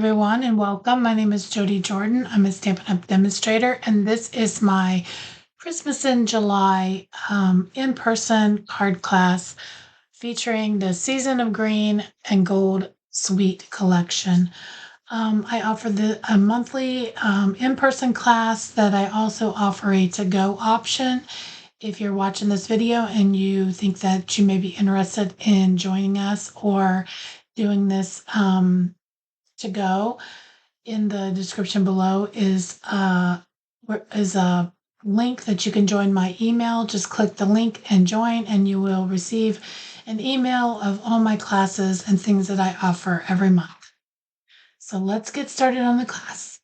everyone, and welcome. My name is Jodie Jordan. I'm a Stampin' Up! Demonstrator, and this is my Christmas in July in-person card class featuring the Season of Green and Gold Suite collection. I offer a monthly in-person class that I also offer a to-go option. If you're watching this video and you think that you may be interested in joining us or doing this to go, in the description below is a link that you can join my email. Just click the link and join, and you will receive an email of all my classes and things that I offer every month. So let's get started on the class.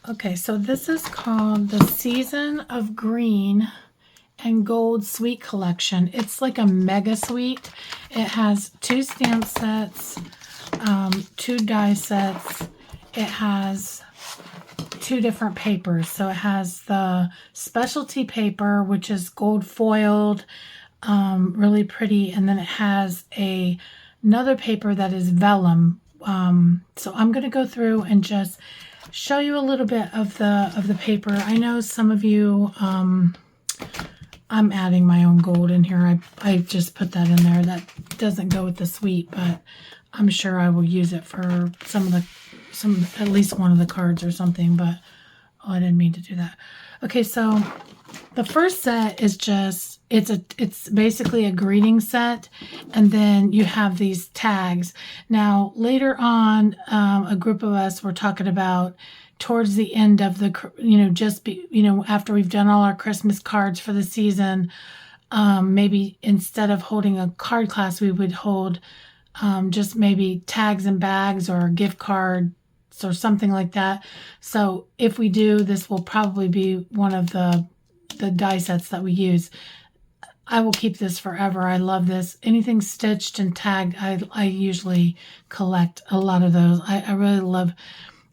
Okay, so this is called the Season of Green and Gold Suite Collection. It's like a mega suite. It has 2 stamp sets, 2 die sets. It has 2 different papers. So it has the specialty paper, which is gold foiled, really pretty, and then it has another paper that is vellum. So I'm going to go through and just show you a little bit of the paper. I know some of you, I'm adding my own gold in here. I just put that in there. That doesn't go with the suite, but I'm sure I will use it for at least one of the cards or something, but I didn't mean to do that. Okay, so the first set is just, it's basically a greeting set, and then you have these tags. Now, later on, a group of us were talking about towards the end of the, after we've done all our Christmas cards for the season, maybe instead of holding a card class, we would hold just maybe tags and bags or gift cards or something like that. So if we do, this will probably be one of the die sets that we use. I will keep this forever. I love this. Anything stitched and tagged, I usually collect a lot of those. I really love,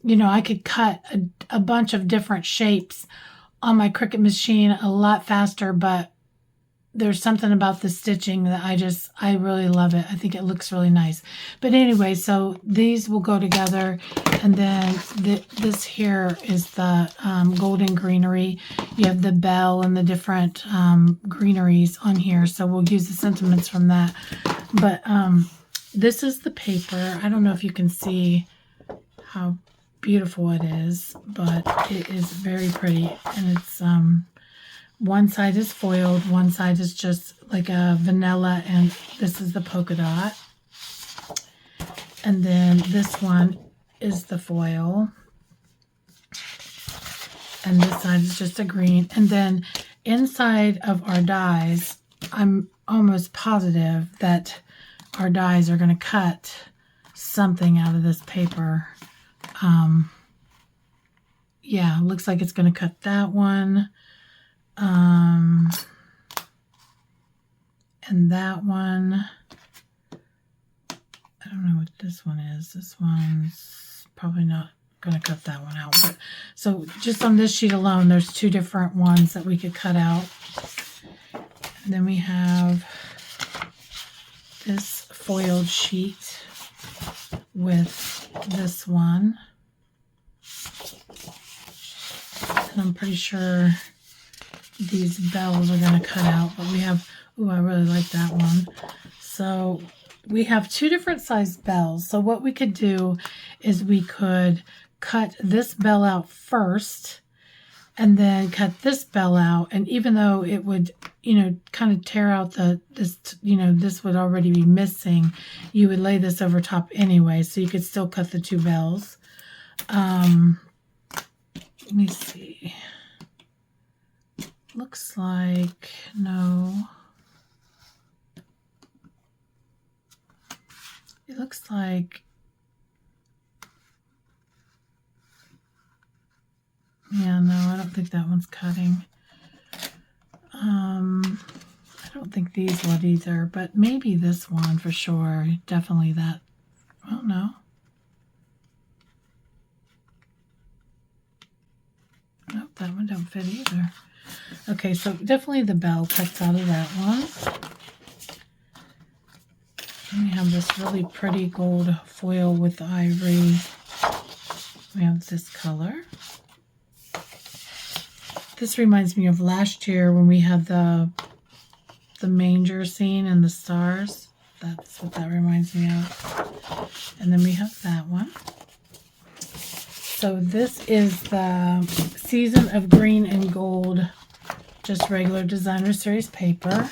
I could cut a bunch of different shapes on my Cricut machine a lot faster, but there's something about the stitching that I really love it. I think it looks really nice. But anyway, so these will go together, and then this here is the golden greenery. You have the bell and the different greeneries on here, so we'll use the sentiments from that. But this is the paper. I don't know if you can see how beautiful it is, but it is very pretty, and it's one side is foiled, one side is just like a vanilla, and this is the polka dot. And then this one is the foil. And this side is just a green. And then inside of our dies, I'm almost positive that our dies are going to cut something out of this paper. Yeah, looks like it's going to cut that one. And that one, I don't know what this one is. This one's probably not going to cut that one out. But so just on this sheet alone, there's 2 different ones that we could cut out. And then we have this foiled sheet with this one. And I'm pretty sure these bells are going to cut out, but we have, I really like that one. So we have 2 different sized bells. So what we could do is we could cut this bell out first and then cut this bell out. And even though it would, kind of tear out this would already be missing, you would lay this over top anyway, so you could still cut the 2 bells. Let me see. Looks like, no. It looks like, yeah, no, I don't think that one's cutting. I don't think these would either, but maybe this one for sure. Definitely that. Well, no. Nope, that one don't fit either. Okay, so definitely the bell cuts out of that one. And we have this really pretty gold foil with the ivory We have this color. This reminds me of last year when we had the manger scene and the stars. That's what that reminds me of. And then we have that one. So this is the Season of Green and Gold, just regular designer series paper.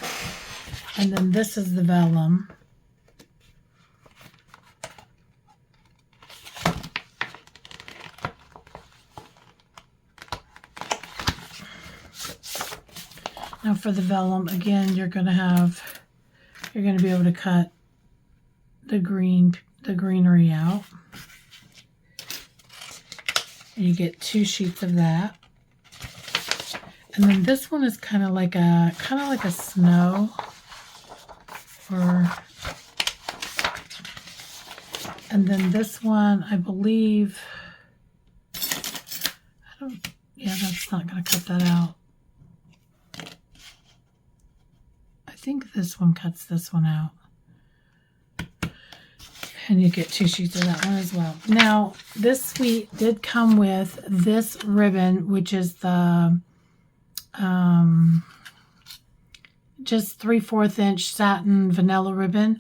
And then this is the vellum. Now for the vellum, again, you're going to be able to cut the greenery out. And you get 2 sheets of that. And then this one is kind of like a snow, and then this one, I believe, that's not going to cut that out. I think this one cuts this one out. And you get 2 sheets of that one as well. Now, this suite did come with this ribbon, which is the just 3/4 inch satin vanilla ribbon.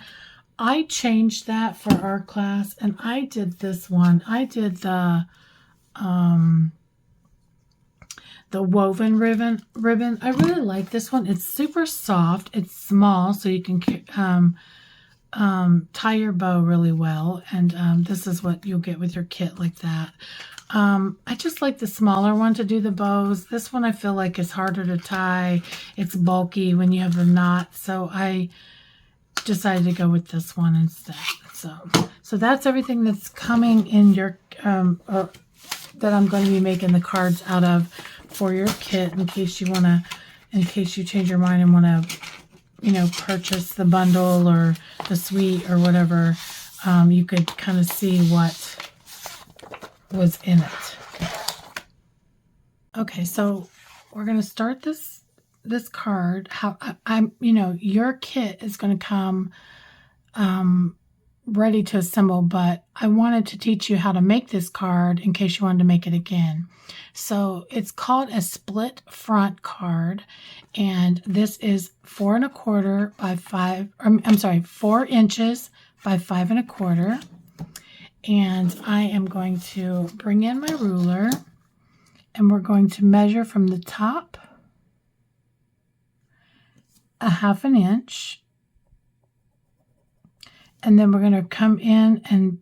I changed that for our class, and I did this one. I did the woven ribbon. I really like this one. It's super soft. It's small, so you can tie your bow really well. And this is what you'll get with your kit like that. I just like the smaller one to do the bows. This one I feel like is harder to tie. It's bulky when you have the knot, so I decided to go with this one instead. So that's everything that's coming in your that I'm going to be making the cards out of for your kit, in case you change your mind and want to purchase the bundle or the suite or whatever. You could kind of see what was in it. Okay, so we're going to start this card. Your kit is going to come ready to assemble, but I wanted to teach you how to make this card in case you wanted to make it again. So it's called a split front card, and this is 4 1/4 by 5. I'm sorry, 4 inches by 5 1/4. And I am going to bring in my ruler, and we're going to measure from the top 1/2 inch. And then we're going to come in and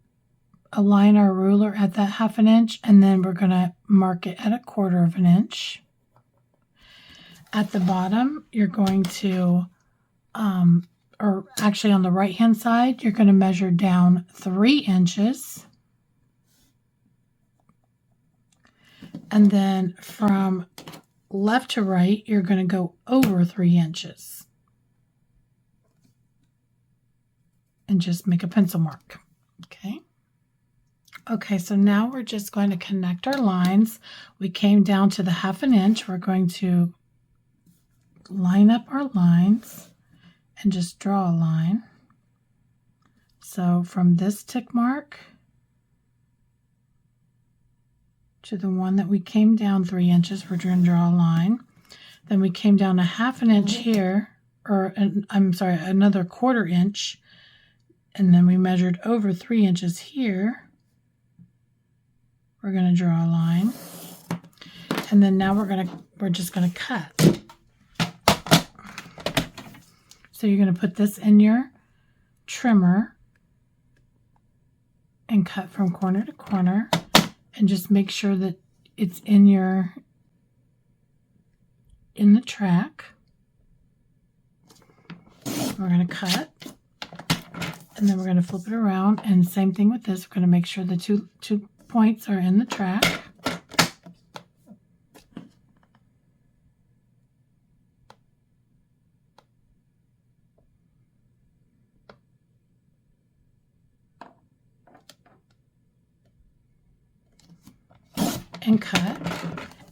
align our ruler at that 1/2 inch, and then we're going to mark it at 1/4 inch. At the bottom, you're going to, or actually on the right hand side, you're going to measure down 3 inches. And then from left to right, you're going to go over 3 inches. And just make a pencil mark. Okay, so now we're just going to connect our lines. We came down to the 1/2 inch. We're going to line up our lines and just draw a line. So from this tick mark to the one that we came down 3 inches, we're going to draw a line. Then we came down 1/2 inch here, another 1/4 inch, and then we measured over 3 inches here. We're going to draw a line, and then now we're just going to cut. So you're going to put this in your trimmer and cut from corner to corner, and just make sure that it's in the track. We're going to cut, and then we're going to flip it around, and same thing with this. We're going to make sure the two points are in the track. And cut.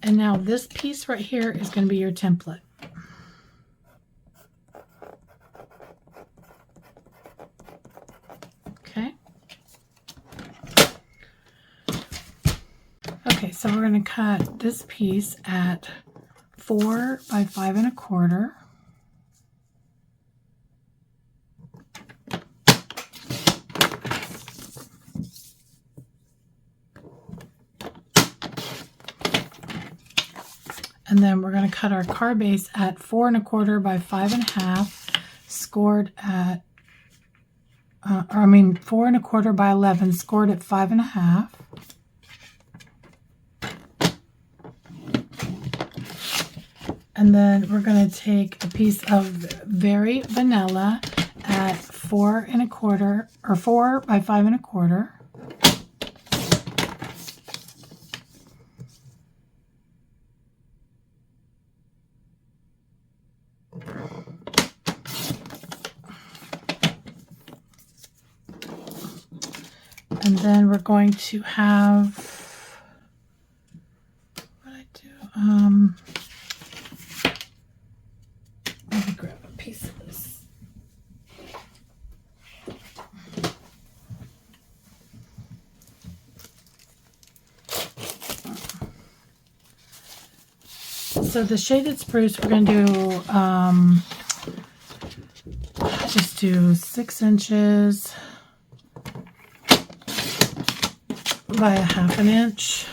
And now this piece right here is going to be your template. Okay. Okay, so we're going to cut this piece at 4 by 5 1/4. And then we're going to cut our card base at 4 1/4 by 5 1/2, scored at, 4 1/4 by 11, scored at 5 1/2. And then we're going to take a piece of Very Vanilla at 4 1/4, or 4 by 5 1/4. And then we're going to have, what I do, let me grab a piece of this. So the shaded spruce, we're going to do, just do 6 inches by 1/2 inch,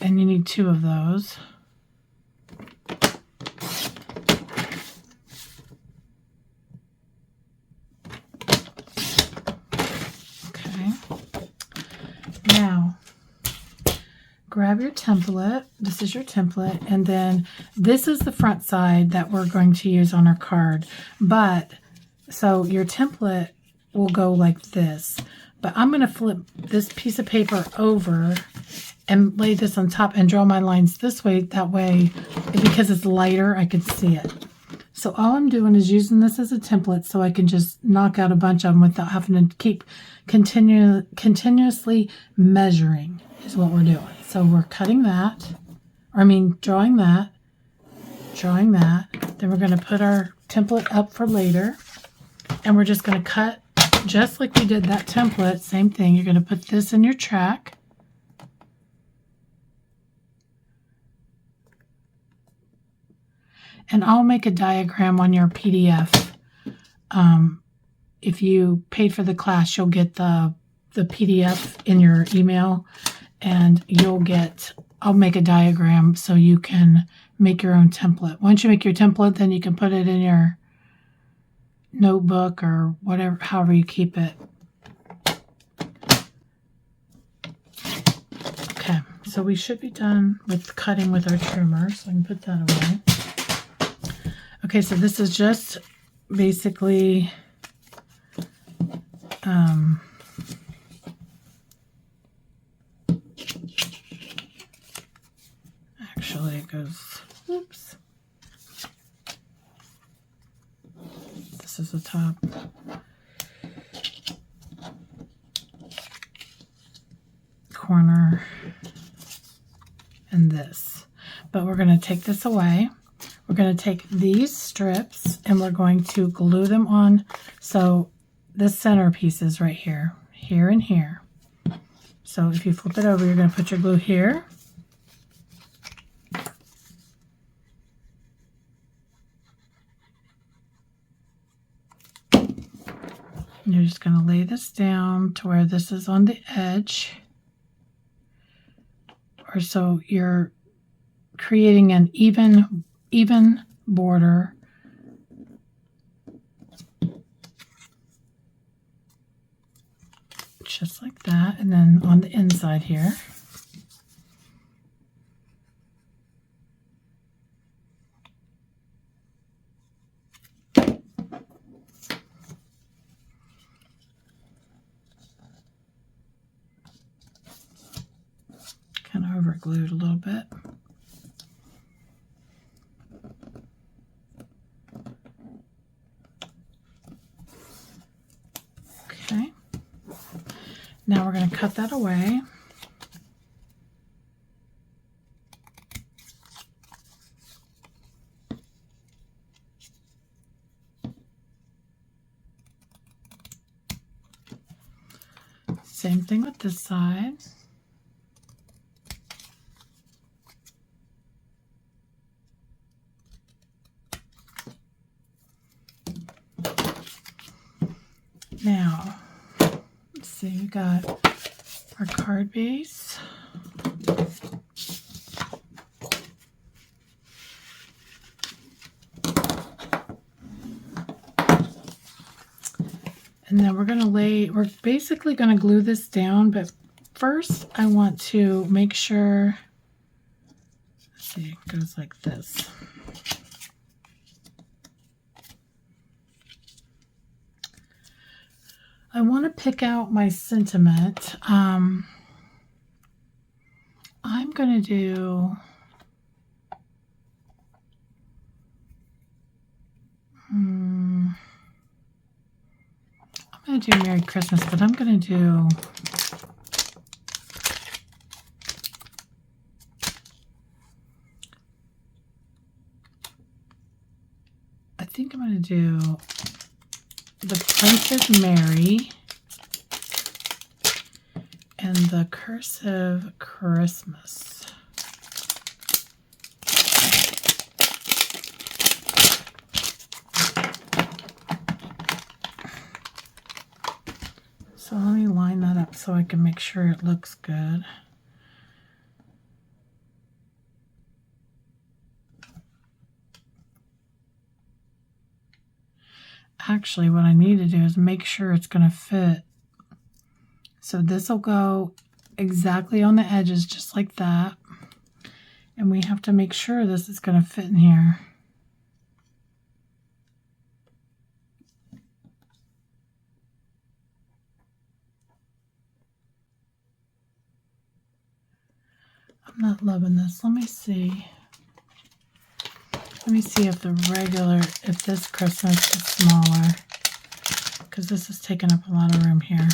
and you need 2 of those. Okay, now grab your template. This is your template, and then this is the front side that we're going to use on our card. But so your template will go like this, but I'm going to flip this piece of paper over and lay this on top and draw my lines this way. That way, because it's lighter, I can see it. So all I'm doing is using this as a template so I can just knock out a bunch of them without having to keep continuously measuring is what we're doing. So we're cutting that, drawing that, then we're going to put our template up for later, and we're just going to cut just like we did that template. Same thing. You're going to put this in your track. And I'll make a diagram on your PDF. If you paid for the class, you'll get the PDF in your email, and I'll make a diagram so you can make your own template. Once you make your template, then you can put it in your notebook or whatever, however you keep it. Okay, so we should be done with cutting with our trimmer, so I can put that away. Okay, so this is just basically actually it goes, oops. This is the top. Corner and this. But we're going to take this away. We're going to take these strips and we're going to glue them on. So this center piece is right here, here and here. So if you flip it over, you're going to put your glue here. You're just going to lay this down to where this is on the edge. Or so you're creating an even border. Just like that. And then on the inside here. Kind of over glued a little bit. Okay. Now we're going to cut that away. Same thing with this side. Now, let's see, we got our card base. And then we're basically going to glue this down, but first I want to make sure, let's see, it goes like this. I want to pick out my sentiment. I'm going to do, I'm going to do Merry Christmas, but I'm going to do, I think I'm going to do the Princess Mary and the cursive Christmas. So let me line that up so I can make sure it looks good. Actually, what I need to do is make sure it's going to fit. So this will go exactly on the edges, just like that. And we have to make sure this is going to fit in here. I'm not loving this. Let me see. Let me see if if this Christmas is smaller, because this is taking up a lot of room here.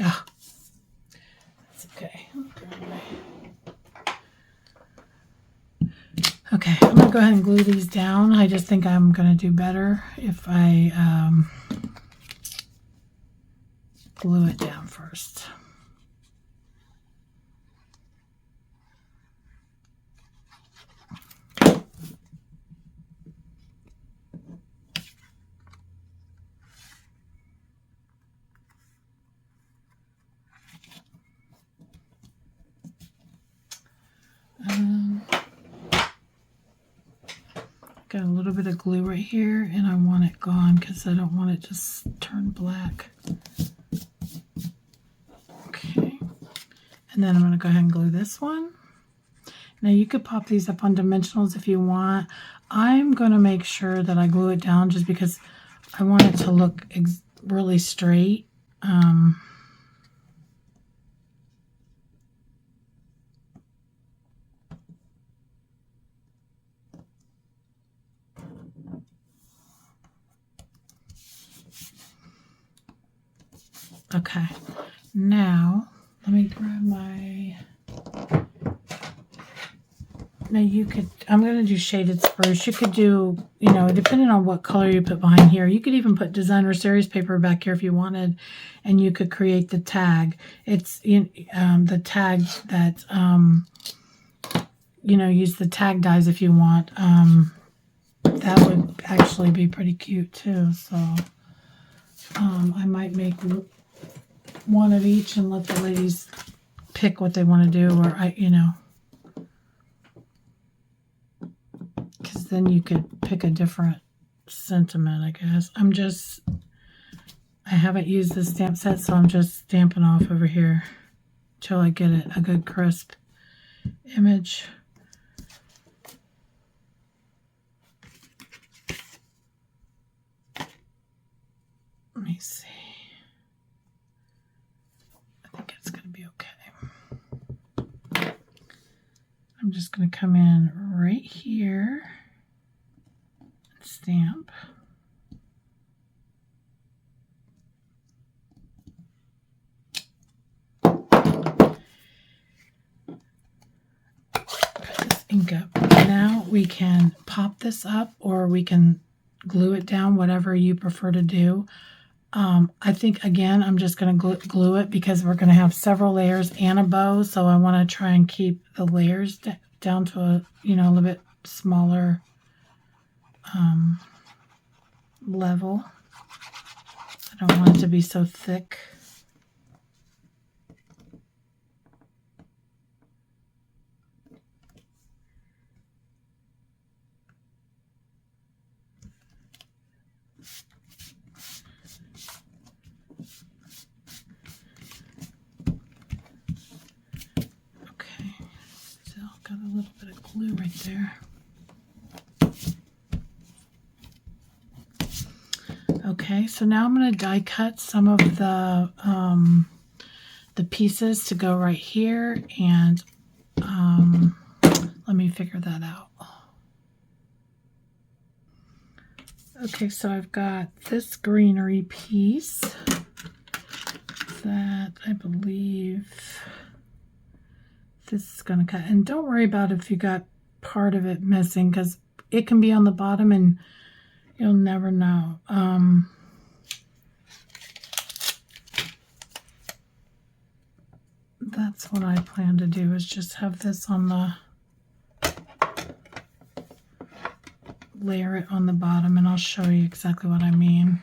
Ah, that's okay. Okay, I'm going to go ahead and glue these down. I just think I'm going to do better if I glue it down first. Got a little bit of glue right here, and I want it gone because I don't want it to turn black. Okay, and then I'm going to go ahead and glue this one. Now you could pop these up on dimensionals if you want. I'm going to make sure that I glue it down just because I want it to look really straight. Okay, now let me grab my, now you could, I'm going to do shaded spruce. You could do, you know, depending on what color you put behind here, you could even put designer series paper back here if you wanted, and you could create the tag. It's the tag that, you know, use the tag dies if you want. That would actually be pretty cute too. So I might make one of each and let the ladies pick what they want to do, or you know, because then you could pick a different sentiment, I guess. I I haven't used the stamp set, so I'm just stamping off over here till I get a good crisp image. Let me see. I think it's going to be okay. I'm just going to come in right here and stamp. Put this ink up. Now we can pop this up, or we can glue it down, whatever you prefer to do. I think, again, I'm just going to glue it because we're going to have several layers and a bow, so I want to try and keep the layers down to a little bit smaller level. I don't want it to be so thick. Got a little bit of glue right there. Okay, so now I'm going to die cut some of the pieces to go right here, and let me figure that out. Okay, so I've got this greenery piece that I believe this is going to cut. And don't worry about if you got part of it missing, because it can be on the bottom and you'll never know. That's what I plan to do, is just have this on the, layer it on the bottom, and I'll show you exactly what I mean.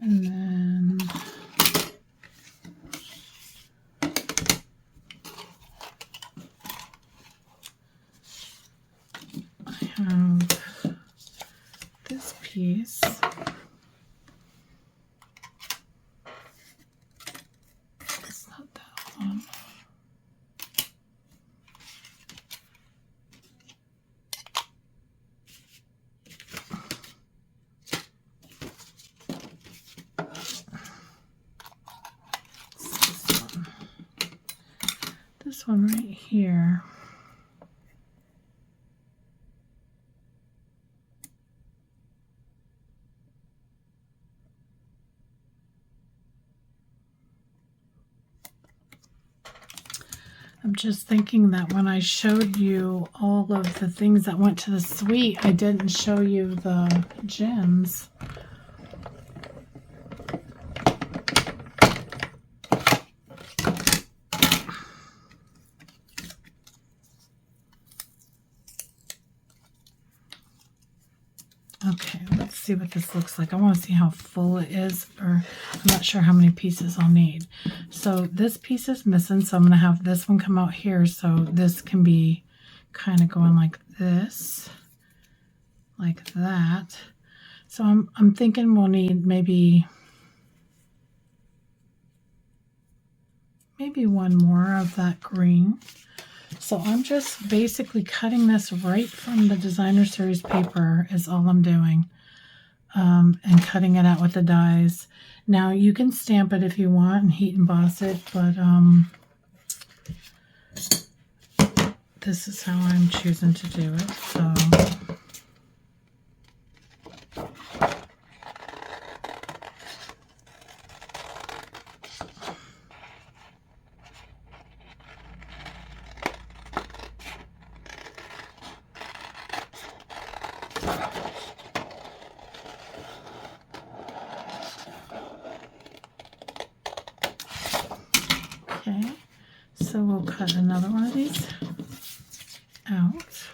And then I have this piece. It's not that one. This one right here. I'm just thinking that when I showed you all of the things that went to the suite, I didn't show you the gems. Okay, let's see what this looks like. I want to see how full it is, or I'm not sure how many pieces I'll need. So this piece is missing, so I'm going to have this one come out here, so this can be kind of going like this, like that. So I'm thinking we'll need maybe one more of that green. So I'm just basically cutting this right from the designer series paper is all I'm doing, and cutting it out with the dies. Now you can stamp it if you want and heat emboss it, but this is how I'm choosing to do it. So okay, so we'll cut another one of these out.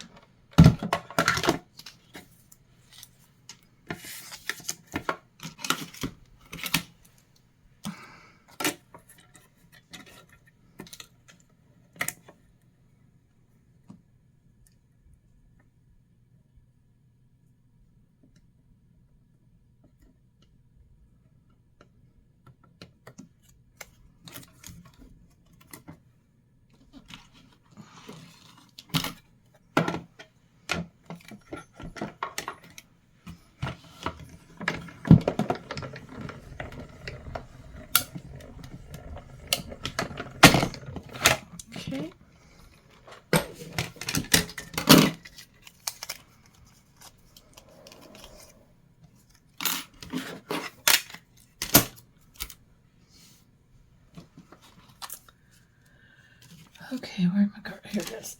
card. Here it is.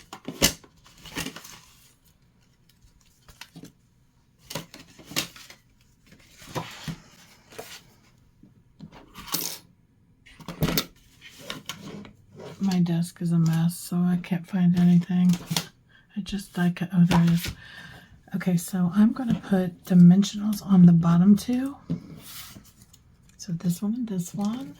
My desk is a mess, so I can't find anything. Oh, there it is. Okay, so I'm going to put dimensionals on the bottom two. So this one and this one.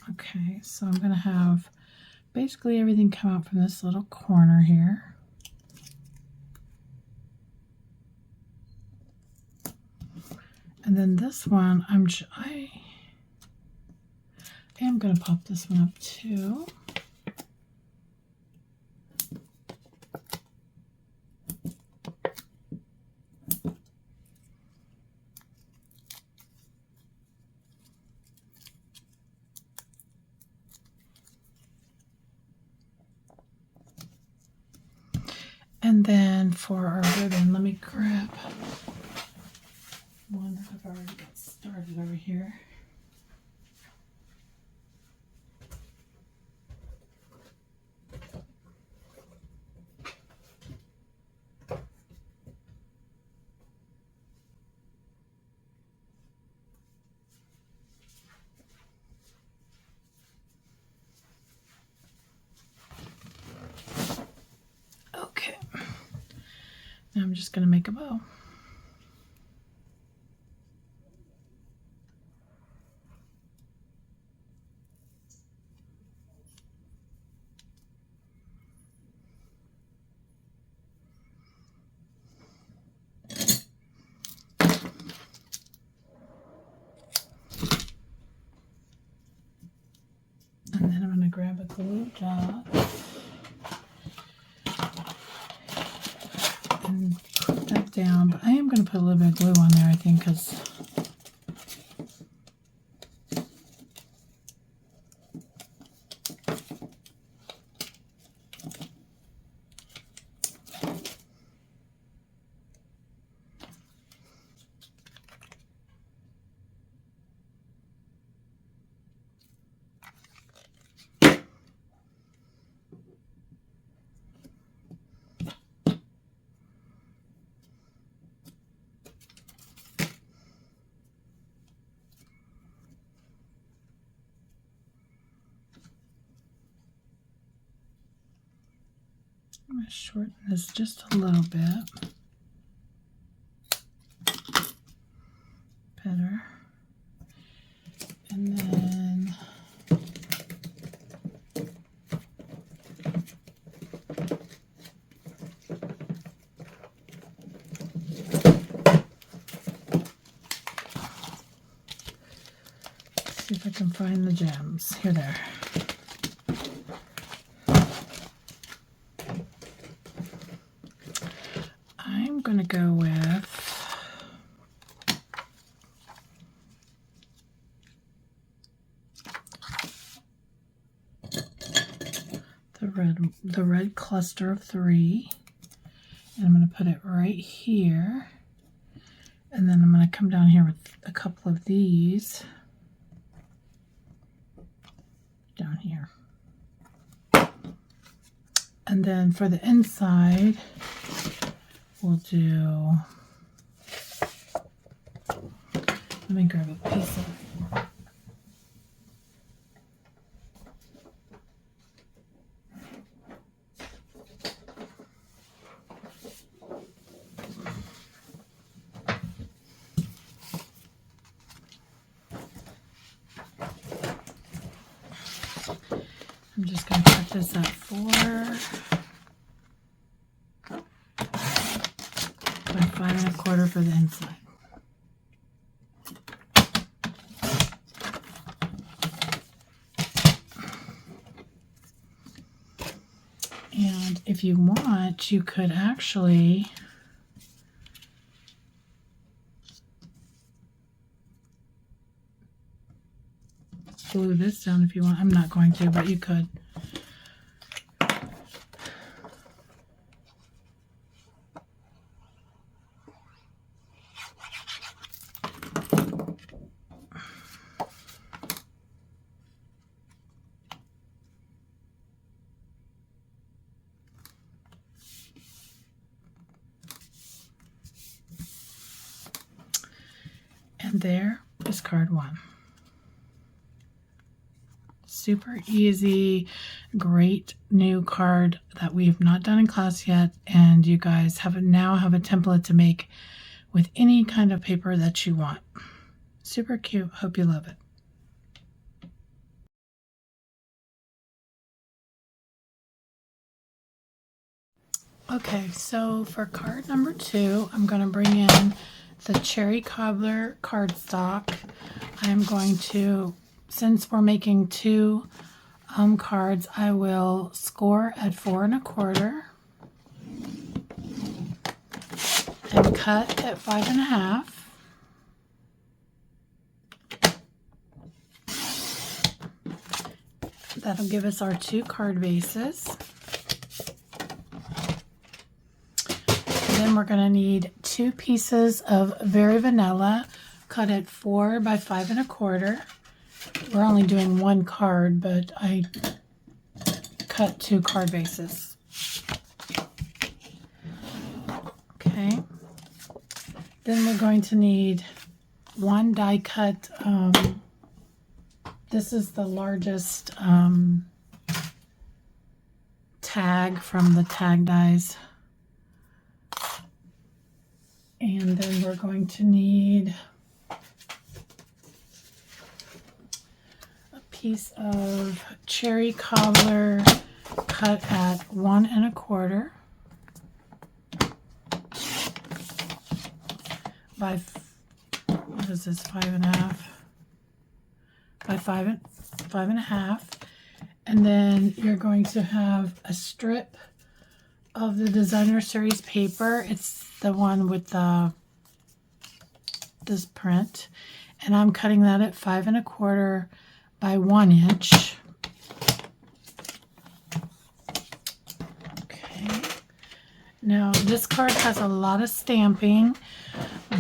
Okay, so I'm going to have basically everything come out from this little corner here. And then this one, I am going to pop this one up too. And then for our ribbon, let me grab one that I've already got started over here. Okay, now I'm just going to make a bow. And then I'm going to grab a glue dot and put that down. But I am going to put a little bit of glue on there, I think, because I'm going to shorten this just a little bit. Better. And then see if I can find the gems. Here they are. I'm going to go with the red cluster of 3, and I'm going to put it right here, and then I'm going to come down here with a couple of these down here. And then for the inside, we'll do, let me grab a piece of I'm just going to cut this at 4 by 5 1/4 for the inside. And if you want, you could actually glue this down if you want. I'm not going to, but you could. And there is card 1. Super easy, great new card that we've not done in class yet, and you guys now have a template to make with any kind of paper that you want. Super cute. Hope you love it. Okay, so for card number 2, I'm going to bring in the Cherry Cobbler cardstock. I'm going to, since we're making 2 cards, I will score at 4 1/4 and cut at 5 1/2. That'll give us our 2 card bases. Then we're going to need 2 pieces of Very Vanilla cut at 4 by 5 1/4. We're only doing 1 card, but I cut 2 card bases. Okay. Then we're going to need 1 die cut. This is the largest tag from the tag dies. And then we're going to need a piece of Cherry Cobbler cut at 1 1/4 by, what is this, 5 1/2 by 5 1/2. And then you're going to have a strip of the Designer Series paper. It's the one with this print, and I'm cutting that at 5 1/4 by 1 inch. Okay. Now this card has a lot of stamping,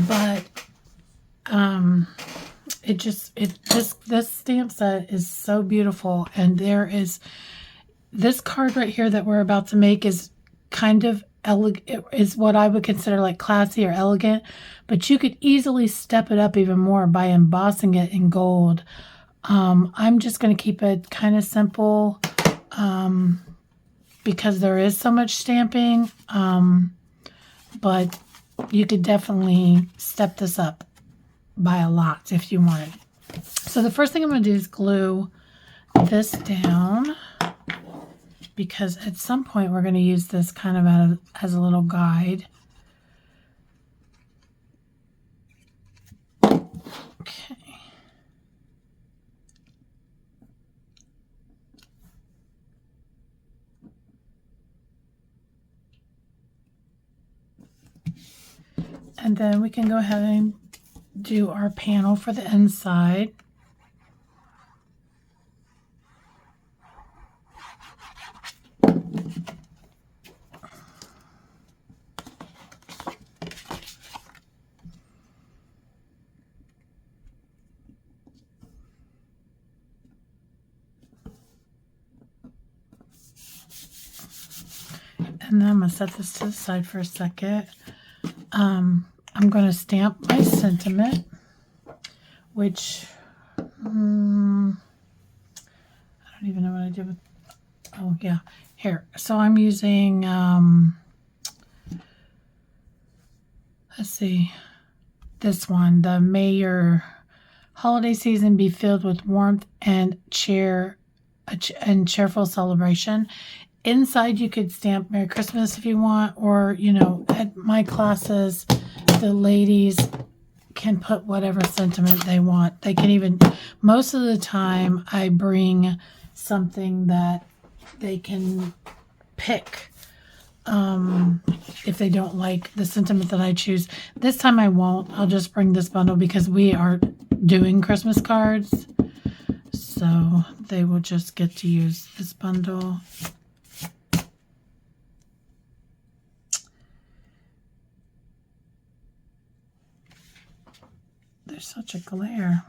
but this stamp set is so beautiful, and there is this card right here that we're about to make is kind of elegant, is what I would consider like classy or elegant, but you could easily step it up even more by embossing it in gold. I'm just going to keep it kind of simple because there is so much stamping, but you could definitely step this up by a lot if you wanted. So the first thing I'm going to do is glue this down, because at some point we're going to use this kind of as a little guide. Okay. And then we can go ahead and do our panel for the inside. And then I'm going to set this to the side for a second. I'm going to stamp my sentiment, which I don't even know what I did with, oh yeah, here. So I'm using, let's see, this one, the May Your Holiday Season Be Filled with Warmth and Cheer and cheerful celebration. Inside, you could stamp Merry Christmas if you want, or, you know, at my classes, the ladies can put whatever sentiment they want. They can even, most of the time, I bring something that they can pick if they don't like the sentiment that I choose. This time I won't. I'll just bring this bundle because we are doing Christmas cards. So they will just get to use this bundle. There's such a glare.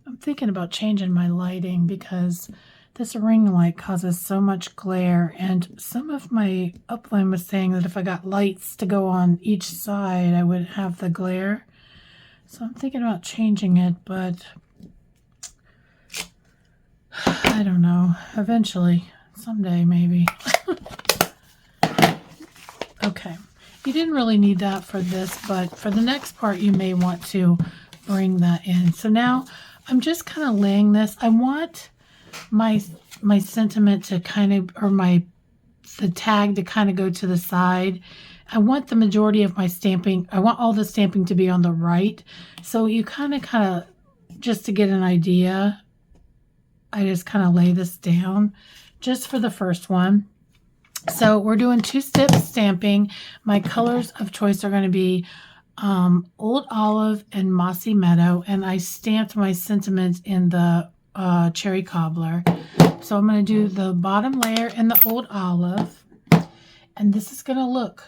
I'm thinking about changing my lighting because this ring light causes so much glare, and some of my upline was saying that if I got lights to go on each side, I would have the glare. So I'm thinking about changing it, but I don't know. Eventually, someday maybe. Okay. You didn't really need that for this, but for the next part, you may want to bring that in. So now I'm just kind of laying this. I want my sentiment to kind of, or the tag to kind of go to the side. I want the majority of my stamping, I want all the stamping to be on the right. So you kind of, just to get an idea, I just kind of lay this down just for the first one. So we're doing 2-step stamping. My colors of choice are going to be Old Olive and Mossy Meadow, and I stamped my sentiments in the Cherry Cobbler. So I'm going to do the bottom layer in the Old Olive, and this is going to look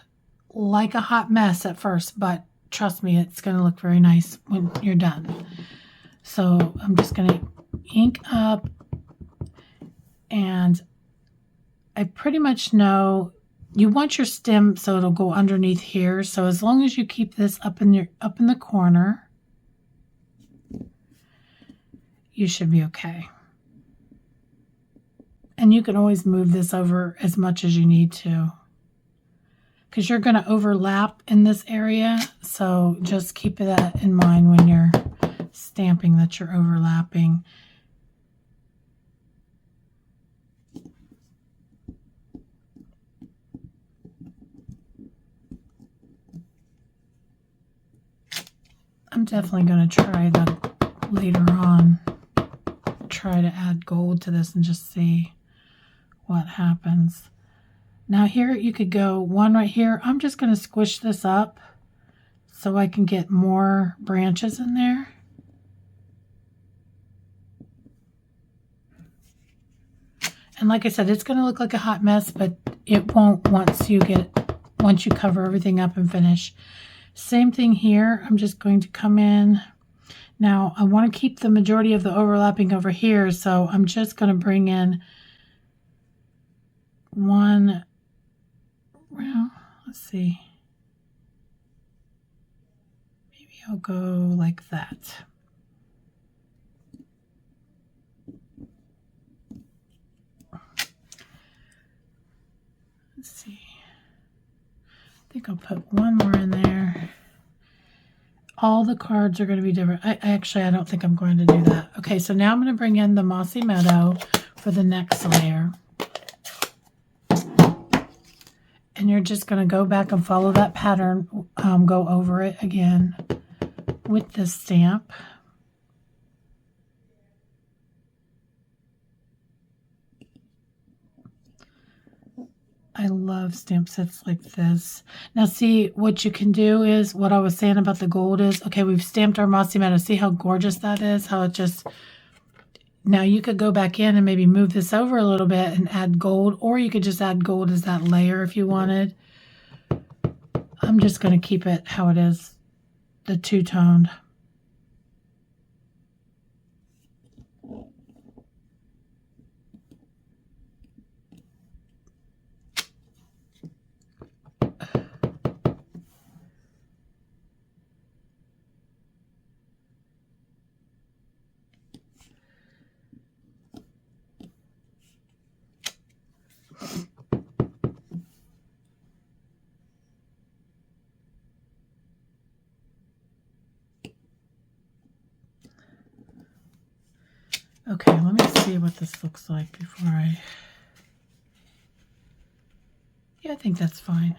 like a hot mess at first, but trust me, it's going to look very nice when you're done. So I'm just going to ink up, and I pretty much know you want your stem so it'll go underneath here. So as long as you keep this up in the corner, you should be okay. And you can always move this over as much as you need to, because you're going to overlap in this area. So just keep that in mind when you're stamping, that you're overlapping. I'm definitely going to try that later on. Try to add gold to this and just see what happens. Now here you could go one right here. I'm just going to squish this up so I can get more branches in there. And like I said, it's going to look like a hot mess, but it won't once you cover everything up and finish. Same thing here. I'm just going to come in. Now I want to keep the majority of the overlapping over here, so I'm just going to bring in one. Well, let's see. Maybe I'll go like that. Let's see. I think I'll put one more in there. All the cards are going to be different. I don't think I'm going to do that. Okay, so now I'm going to bring in the Mossy Meadow for the next layer. And you're just going to go back and follow that pattern, go over it again with this stamp. I love stamp sets like this. Now see, what you can do is, what I was saying about the gold is, okay, we've stamped our Mossy Meadow. See how gorgeous that is? How it just, now you could go back in and maybe move this over a little bit and add gold, or you could just add gold as that layer if you wanted. I'm just going to keep it how it is, the two-toned. Okay, let me see what this looks like before I... Yeah, I think that's fine.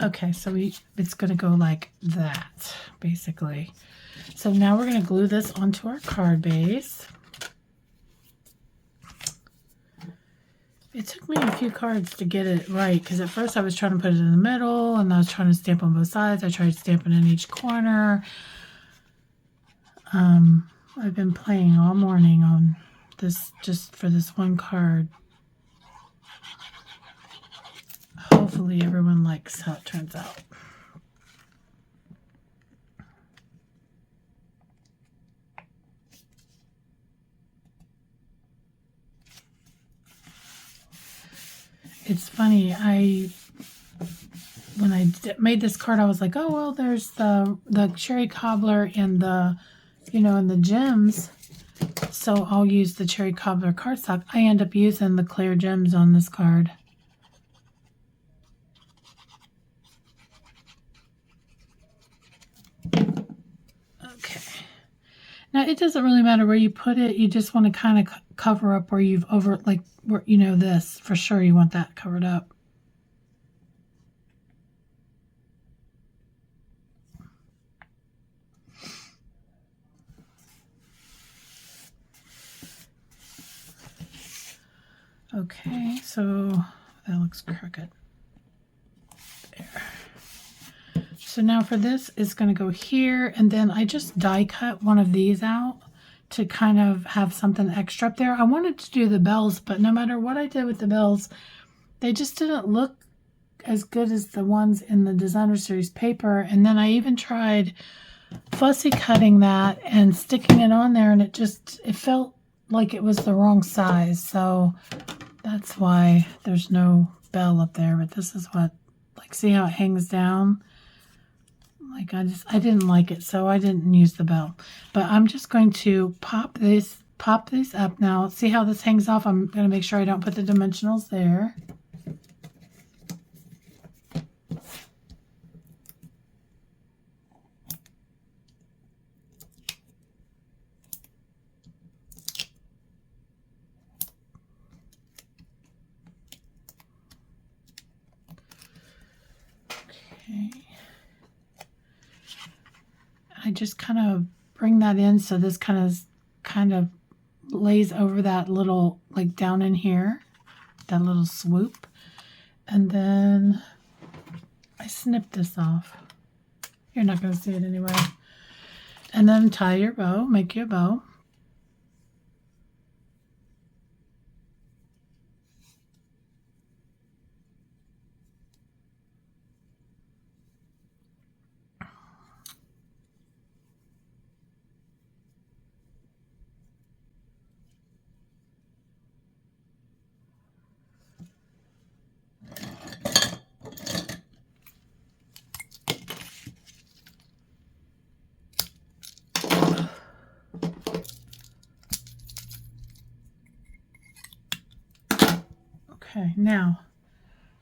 Okay, so it's going to go like that, basically. So now we're going to glue this onto our card base. It took me a few cards to get it right, because at first I was trying to put it in the middle, and I was trying to stamp on both sides. I tried stamping in each corner. I've been playing all morning on this, just for this one card. Hopefully everyone likes how it turns out. It's funny, when I made this card, I was like, oh, well, there's the cherry cobbler and the, and the gems. So I'll use the cherry cobbler cardstock. I end up using the clear gems on this card. Okay. Now, it doesn't really matter where you put it. You just want to kind of cover up where you've where, this. For sure, you want that covered up. Okay, so that looks crooked. There. So now for this, it's going to go here, and then I just die cut one of these out to kind of have something extra up there. I wanted to do the bells, but no matter what I did with the bells, they just didn't look as good as the ones in the Designer Series paper. And then I even tried fussy cutting that and sticking it on there, and it felt like it was the wrong size. So that's why there's no bell up there. But this is what, like, see how it hangs down? Like, I didn't like it, so I didn't use the bell. But I'm just going to pop these up now. See how this hangs off? I'm going to make sure I don't put the dimensionals there. Okay. I just kind of bring that in so this kind of lays over that little, like, down in here, that little swoop. And then I snip this off. You're not going to see it anyway. And then tie your bow, make your bow. Okay, now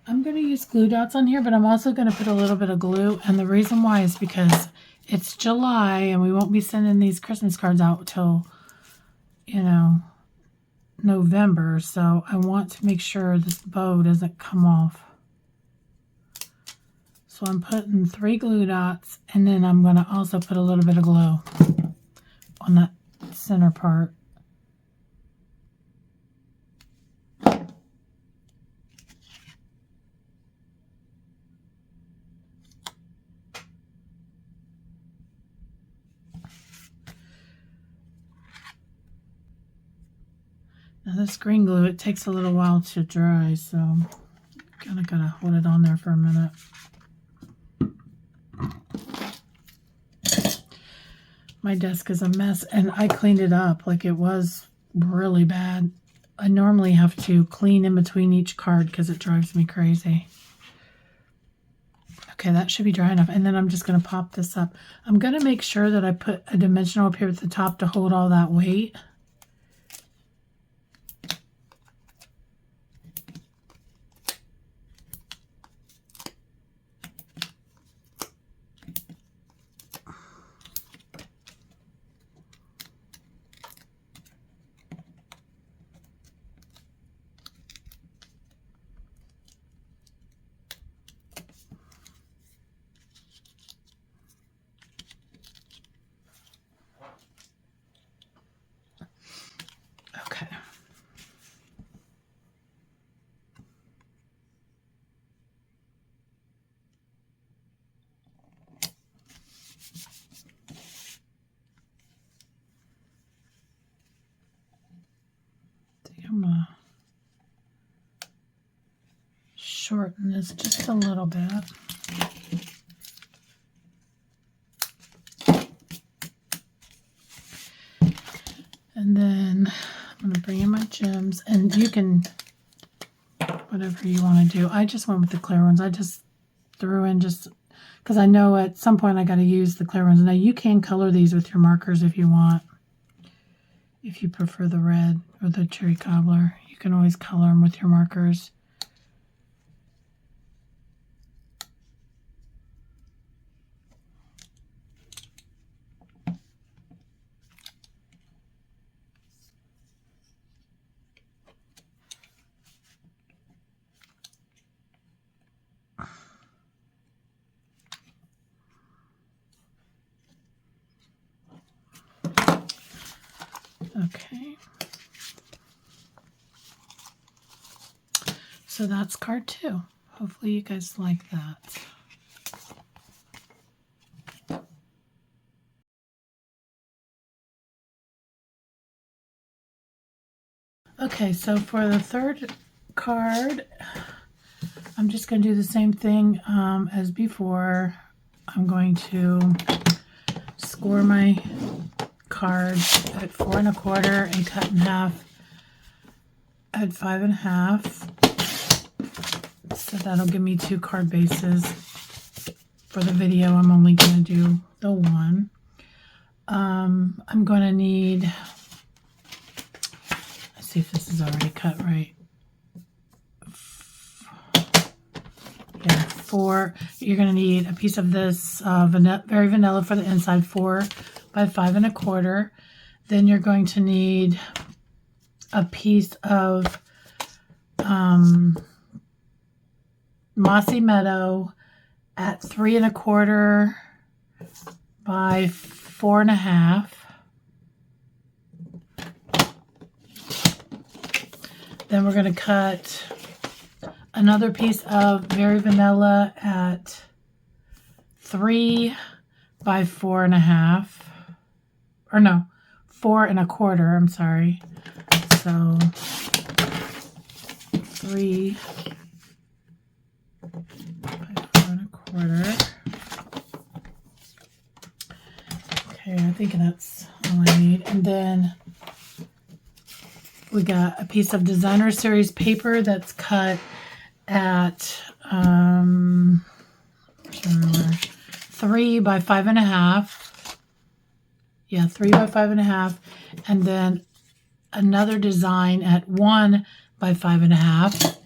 I'm going to use glue dots on here, but I'm also going to put a little bit of glue. And the reason why is because it's July and we won't be sending these Christmas cards out till, November. So I want to make sure this bow doesn't come off. So I'm putting 3 glue dots, and then I'm going to also put a little bit of glue on that center part. Now this green glue, it takes a little while to dry, so kind of gotta hold it on there for a minute. My desk is a mess, and I cleaned it up. Like, it was really bad. I normally have to clean in between each card because it drives me crazy. Okay, that should be dry enough. And then I'm just going to pop this up. I'm going to make sure that I put a dimensional up here at the top to hold all that weight. shorten this just a little bit. And then I'm going to bring in my gems, and you can, whatever you want to do. I just went with the clear ones. I just threw in just, because I know at some point I got to use the clear ones. Now you can color these with your markers if you want. If you prefer the red or the cherry cobbler, you can always color them with your markers. Okay. So that's card 2. Hopefully you guys like that. Okay, so for the third card, I'm just going to do the same thing as before. I'm going to score my cards at 4 1/4 and cut in half at 5 1/2. So that'll give me 2 card bases. For the video, I'm only going to do the one. I'm going to need, let's see if this is already cut right. Yeah, 4. You're going to need a piece of this very vanilla for the inside, 4 by 5 1/4. Then you're going to need a piece of Mossy Meadow at 3 1/4 by 4 1/2. Then we're going to cut another piece of Very Vanilla at 3 by 4 1/2. Or no, 4 1/4, I'm sorry. So 3 by 4 1/4. Okay, I think that's all I need. And then we got a piece of Designer Series paper that's cut at 3 by 5 1/2. Yeah, 3 by 5 1/2. And then another design at 1 by 5 1/2.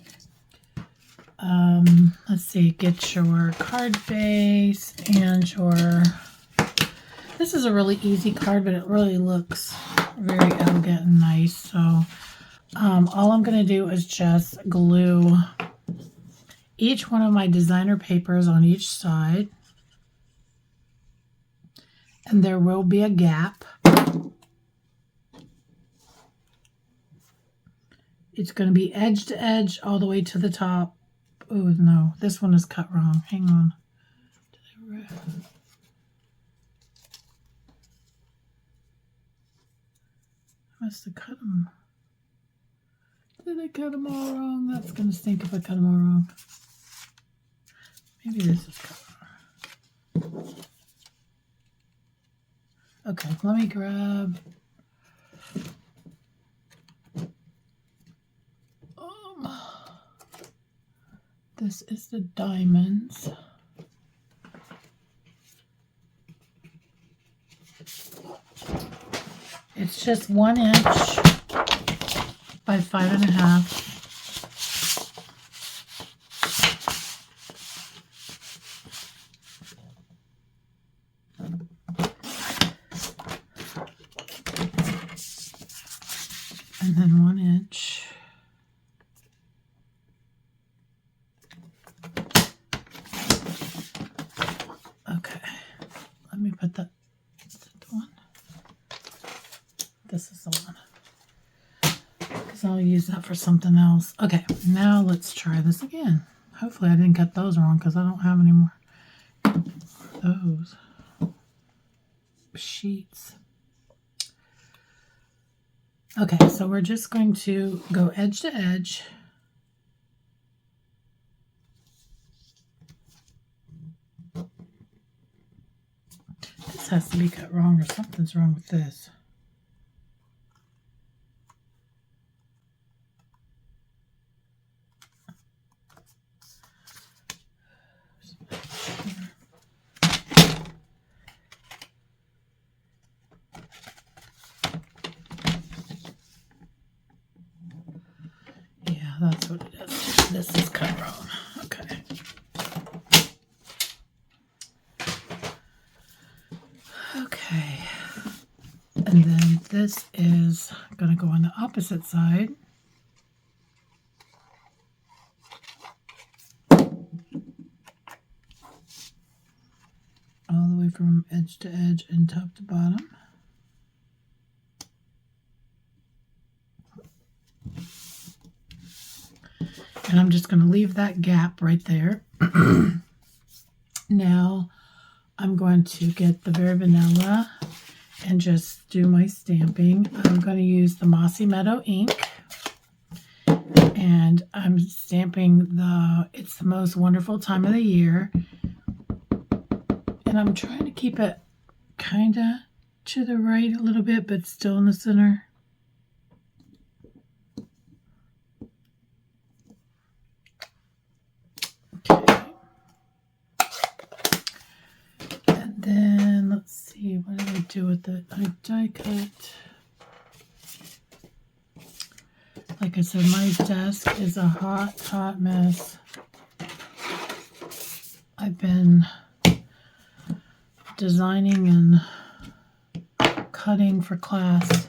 Let's see, get your card base and your, this is a really easy card, but it really looks very elegant and nice. So all I'm going to do is just glue each one of my designer papers on each side. And there will be a gap. It's going to be edge to edge all the way to the top. Oh, no, this one is cut wrong. Hang on. I must have cut them. Did I cut them all wrong? That's going to stink if I cut them all wrong. Maybe this is cut wrong. Okay, let me grab this is the diamonds. It's just 1 inch by 5 1/2. And then 1 inch. Okay, let me put that. Is it the one? This is the one. Because I'll use that for something else. Okay, now let's try this again. Hopefully I didn't cut those wrong because I don't have any more those sheets. Okay, so we're just going to go edge to edge. This has to be cut wrong or something's wrong with this. Yeah, that's what it is. This is cut wrong. Okay. Okay. And then this is going to go on the opposite side. All the way from edge to edge and top to bottom. And I'm just going to leave that gap right there. Now I'm going to get the Very Vanilla and just do my stamping. I'm going to use the Mossy Meadow ink. And I'm stamping It's the Most Wonderful Time of the Year. And I'm trying to keep it kind of to the right a little bit, but still in the center. Okay. And then let's see, what did I do with it? I die cut. Like I said, my desk is a hot mess. I've been designing and cutting for class.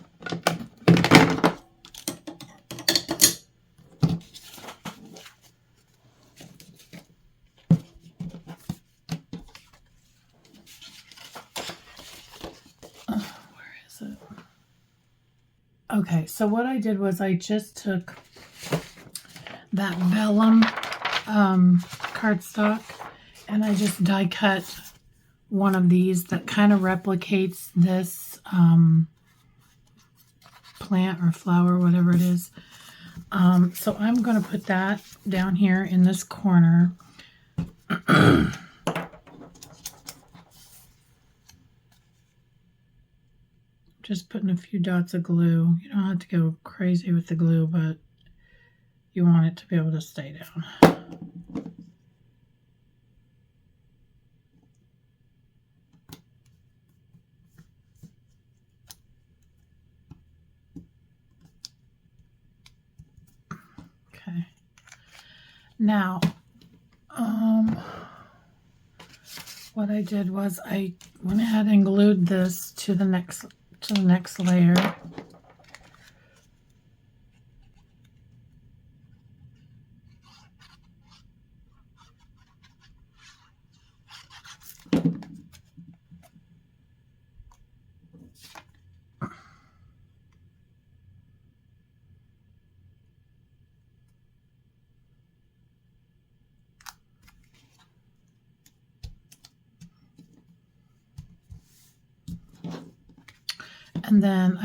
Where is it? Okay, so what I did was I just took that vellum cardstock and I just die cut one of these that kind of replicates this plant or flower, whatever it is. So I'm going to put that down here in this corner. Just putting a few dots of glue. You don't have to go crazy with the glue, but you want it to be able to stay down. Okay. Now, what I did was I went ahead and glued this to the next layer. And then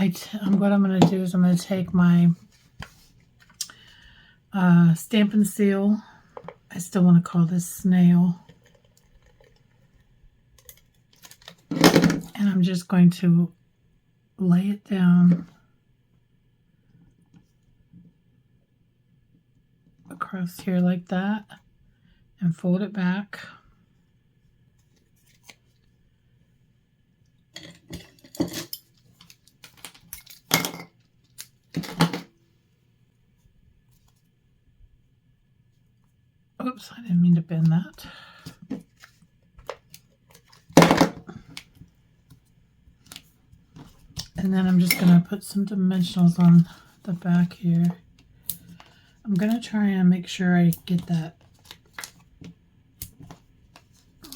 what I'm going to do is I'm going to take my Stampin' Seal. I still want to call this snail. And I'm just going to lay it down across here like that and fold it back. Oops, I didn't mean to bend that. And then I'm just going to put some dimensionals on the back here. I'm going to try and make sure I get that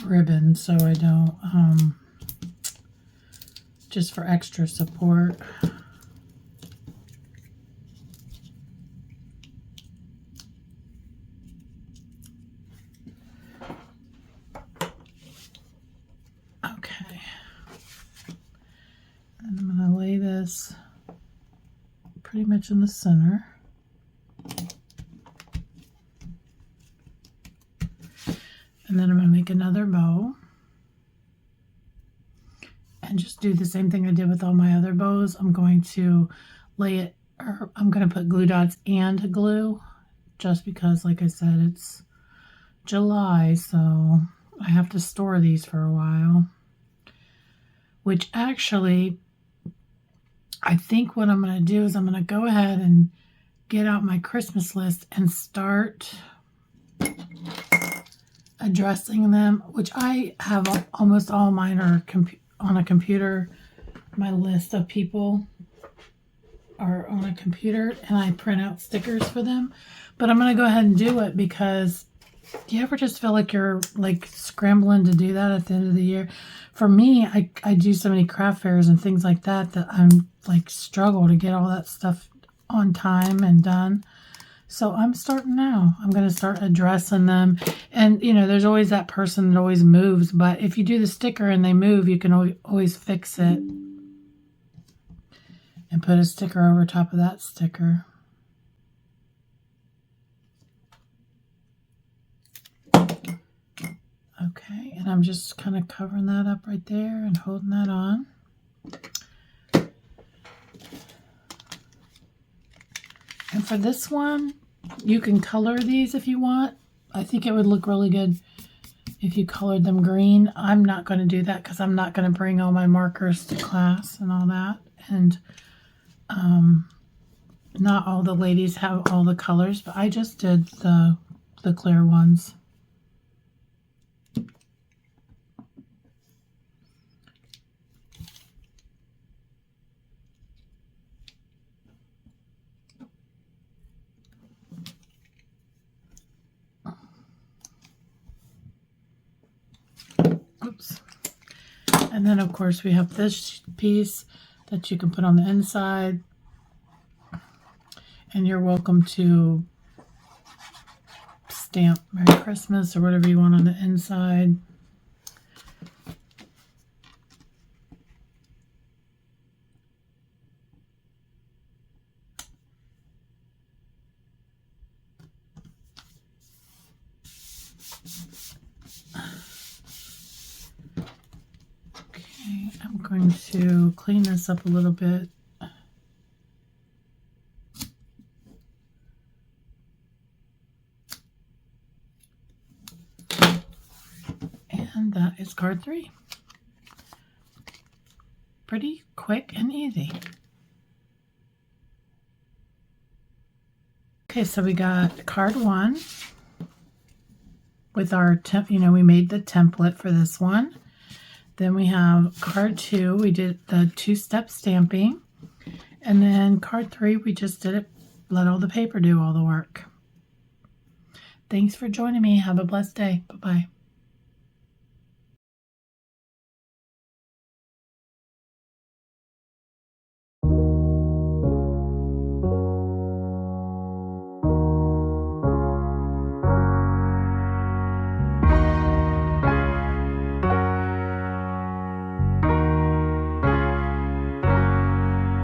ribbon so I don't, just for extra support. Okay. And I'm going to lay this pretty much in the center. And then I'm going to make another bow. and just do the same thing I did with all my other bows. I'm going to lay it, or I'm going to put glue dots and glue, just because, like I said, it's July, so I have to store these for a while. Which actually, I think what I'm going to do is I'm going to go ahead and get out my Christmas list and start addressing them, which I have almost all mine are on a computer. My list of people are on a computer, and I print out stickers for them. But I'm going to go ahead and do it because do you ever just feel like you're like scrambling to do that at the end of the year? For me, I do so many craft fairs and things like that that I'm like struggle to get all that stuff on time and done. So I'm starting now. I'm going to start addressing them. And, you know, there's always that person that always moves. But if you do the sticker and they move, you can always fix it and put a sticker over top of that sticker. Okay, and I'm just kind of covering that up right there and holding that on. And for this one, you can color these if you want. I think it would look really good if you colored them green. I'm not going to do that because I'm not going to bring all my markers to class and all that. And not all the ladies have all the colors, but I just did the clear ones. Oops. And then, of course, we have this piece that you can put on the inside. And you're welcome to stamp Merry Christmas or whatever you want on the inside. Okay, I'm going to clean this up a little bit. And that is card 3. Pretty quick and easy. Okay, so we got card 1 with our we made the template for this one. Then we have card 2, we did the 2-step stamping. And then card 3, we just did it, let all the paper do all the work. Thanks for joining me. Have a blessed day. Bye-bye.